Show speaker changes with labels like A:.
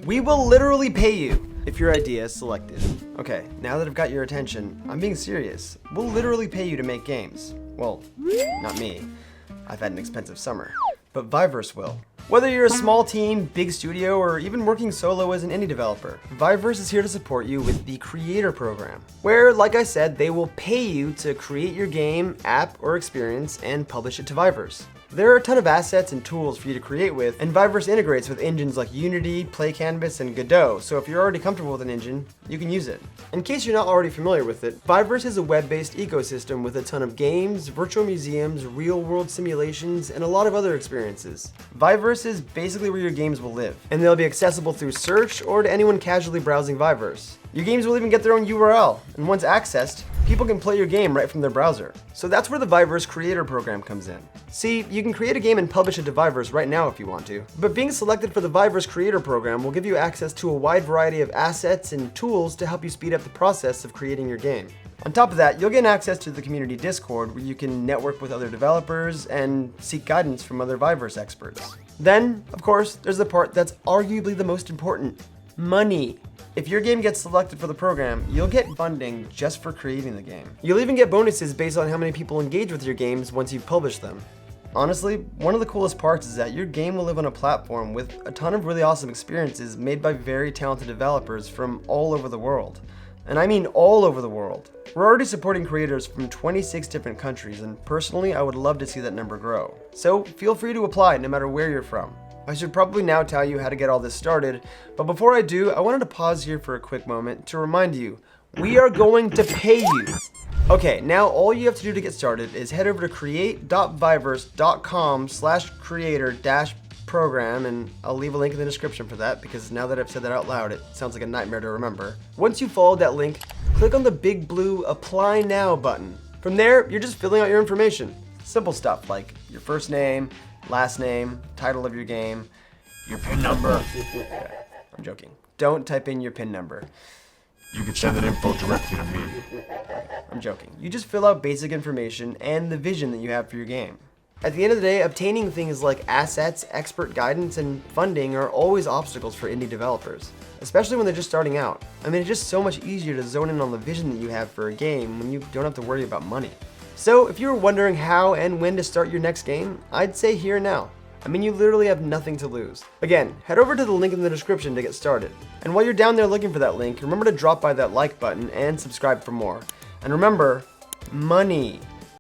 A: We will literally pay you if your idea is selected. Okay, now that I've got your attention, I'm being serious. We'll literally pay you to make games. Well, not me. I've had an expensive summer. But VIVERSE will. Whether you're a small team, big studio, or even working solo as an indie developer, VIVERSE is here to support you with the Creator Program, where, like I said, they will pay you to create your game, app, or experience and publish it to VIVERSE. There are a ton of assets and tools for you to create with, and VIVERSE integrates with engines like Unity, PlayCanvas, and Godot, so if you're already comfortable with an engine, you can use it. In case you're not already familiar with it, VIVERSE is a web-based ecosystem with a ton of games, virtual museums, real-world simulations, and a lot of other experiences. VIVERSE is basically where your games will live, and they'll be accessible through search or to anyone casually browsing VIVERSE. Your games will even get their own URL, and once accessed, people can play your game right from their browser. So that's where the VIVERSE Creator Program comes in. See, you can create a game and publish it to VIVERSE right now if you want to, but being selected for the VIVERSE Creator Program will give you access to a wide variety of assets and tools to help you speed up the process of creating your game. On top of that, you'll gain access to the community Discord where you can network with other developers and seek guidance from other VIVERSE experts. Then, of course, there's the part that's arguably the most important: money. If your game gets selected for the program, you'll get funding just for creating the game. You'll even get bonuses based on how many people engage with your games once you've published them. Honestly, one of the coolest parts is that your game will live on a platform with a ton of really awesome experiences made by very talented developers from all over the world. And I mean all over the world. We're already supporting creators from 26 different countries, and personally, I would love to see that number grow. So feel free to apply no matter where you're from. I should probably now tell you how to get all this started, but before I do, I wanted to pause here for a quick moment to remind you, we are going to pay you. Okay, now all you have to do to get started is head over to create.viverse.com/creator-program, and I'll leave a link in the description for that because now that I've said that out loud, it sounds like a nightmare to remember. Once you follow that link, click on the big blue Apply Now button. From there, you're just filling out your information. Simple stuff like your first name, last name, title of your game, your PIN number. Okay, I'm joking. Don't type in your PIN number.
B: You can send that info directly to me.
A: I'm joking. You just fill out basic information and the vision that you have for your game. At the end of the day, obtaining things like assets, expert guidance, and funding are always obstacles for indie developers, especially when they're just starting out. I mean, it's just so much easier to zone in on the vision that you have for a game when you don't have to worry about money. So if you were wondering how and when to start your next game, I'd say here and now. I mean, you literally have nothing to lose. Again, head over to the link in the description to get started. And while you're down there looking for that link, remember to drop by that like button and subscribe for more. And remember, money.